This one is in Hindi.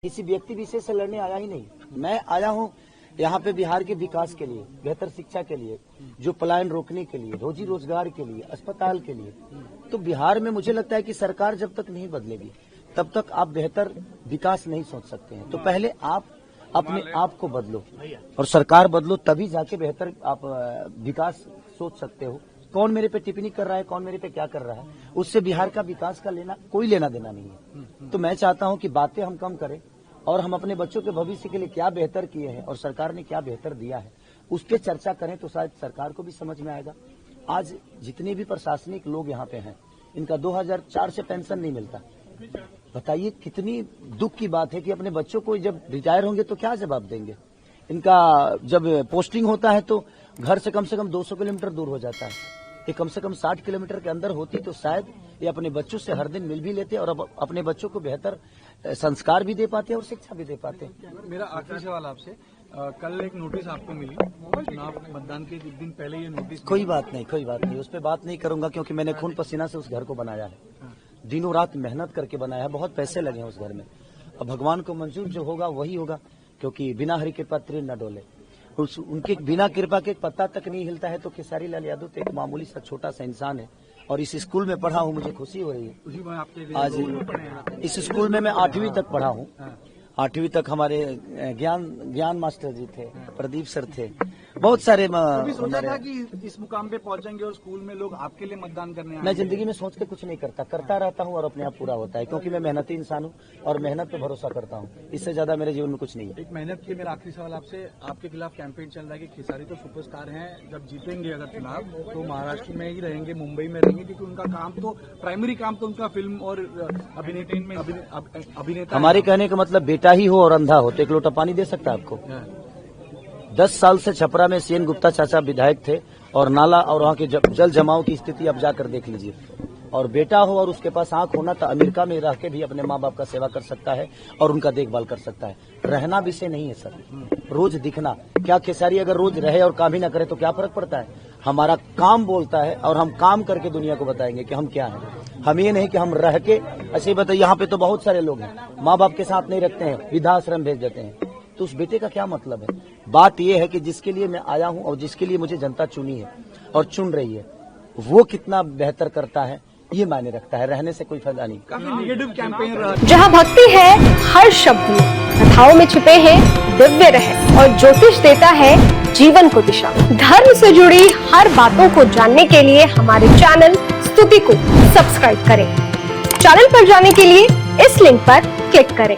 किसी व्यक्ति विशेष से लड़ने आया ही नहीं। मैं आया हूँ यहाँ पे बिहार के विकास के लिए, बेहतर शिक्षा के लिए, जो पलायन रोकने के लिए, रोजी रोजगार के लिए, अस्पताल के लिए। तो बिहार में मुझे लगता है कि सरकार जब तक नहीं बदलेगी तब तक आप बेहतर विकास नहीं सोच सकते हैं। तो पहले आप अपने आप को बदलो और सरकार बदलो, तभी जाके बेहतर आप विकास सोच सकते हो। कौन मेरे पे टिप्पणी कर रहा है, कौन मेरे पे क्या कर रहा है, उससे बिहार का विकास का कोई लेना देना नहीं है। तो मैं चाहता हूं कि बातें हम कम करें और हम अपने बच्चों के भविष्य के लिए क्या बेहतर किए हैं और सरकार ने क्या बेहतर दिया है उस पर चर्चा करें, तो शायद सरकार को भी समझ में आएगा। आज जितने भी प्रशासनिक लोग यहाँ पे हैं, इनका 2004 से पेंशन नहीं मिलता। बताइए कितनी दुख की बात है कि अपने बच्चों को जब रिटायर होंगे तो क्या जवाब देंगे। इनका जब पोस्टिंग होता है तो घर से कम 200 किलोमीटर दूर हो जाता है। ये कम से कम 60 किलोमीटर के अंदर होती तो शायद ये अपने बच्चों से हर दिन मिल भी लेते और अब अपने बच्चों को बेहतर संस्कार भी दे पाते और शिक्षा भी दे पाते। मेरा आखिरी सवाल आपसे, कल एक नोटिस आपको मिली चुनाव मतदान के एक दिन पहले, ये नोटिस कोई बात नहीं, उस पर बात नहीं करूंगा क्योंकि मैंने खून पसीना से उस घर को बनाया है, दिनों रात मेहनत करके बनाया है, बहुत पैसे लगे हैं उस घर में। अब भगवान को मंजूर जो होगा वही होगा, क्योंकि बिना हरि कृपा तीर न डोले। उनके बिना कृपा के एक पत्ता तक नहीं हिलता है। तो खेसारी लाल यादव तो एक मामूली सा छोटा सा इंसान है और इस स्कूल में पढ़ा हूँ, मुझे खुशी हो रही है। आज इस स्कूल में मैं 8वीं तक पढ़ा हूँ। 8वीं तक हमारे ज्ञान मास्टर जी थे, प्रदीप सर थे, बहुत सारे। सोचा था कि इस मुकाम पे पहुंचेंगे और स्कूल में लोग आपके लिए मतदान करने आएंगे। मैं जिंदगी में सोच के कुछ नहीं करता रहता हूँ और अपने आप पूरा होता है, क्योंकि मैं मेहनती इंसान हूँ और मेहनत पे भरोसा करता हूँ। इससे ज्यादा मेरे जीवन में कुछ नहीं है। एक मेहनत की मेरा आखिरी सवाल आपसे, आपके खिलाफ कैंपेन चल रहा है कि खेसारी तो सुपरस्टार हैं, जब जीतेंगे अगर चुनाव तो महाराष्ट्र में ही रहेंगे, मुंबई में रहेंगे, क्योंकि उनका काम तो प्राइमरी काम तो उनका फिल्म और अभिनेता। हमारे कहने का मतलब बेटा ही हो और अंधा हो तो एक लोटा पानी दे सकता है आपको। 10 साल से छपरा में सीएन गुप्ता चाचा विधायक थे और नाला और वहाँ के जल जमाव की स्थिति आप जाकर देख लीजिए। और बेटा हो और उसके पास आंख होना तो अमेरिका में रह के भी अपने माँ बाप का सेवा कर सकता है और उनका देखभाल कर सकता है। रहना विषय नहीं है सर, रोज दिखना। क्या खेसारी अगर रोज रहे और काम ही ना करे तो क्या फर्क पड़ता है। हमारा काम बोलता है और हम काम करके दुनिया को बताएंगे कि हम क्या हैं। हम ये नहीं कि हम रह के ऐसे बताइए। यहाँ पे तो बहुत सारे लोग हैं माँ बाप के साथ नहीं रखते हैं, वृद्धाश्रम भेज देते हैं, तो उस बेटे का क्या मतलब है। बात यह है कि जिसके लिए मैं आया हूं और जिसके लिए मुझे जनता चुनी है और चुन रही है, वो कितना बेहतर करता है ये मायने रखता है। रहने से कोई फायदा नहीं। काफी नेगेटिव कैंपेन रहा। जहाँ भक्ति है हर शब्द में, कथाओं में छिपे हैं दिव्य रहस्य और ज्योतिष देता है जीवन को दिशा। धर्म से जुड़ी हर बातों को जानने के लिए हमारे चैनल स्तुति को सब्सक्राइब करें। चैनल पर जाने के लिए इस लिंक पर क्लिक करें।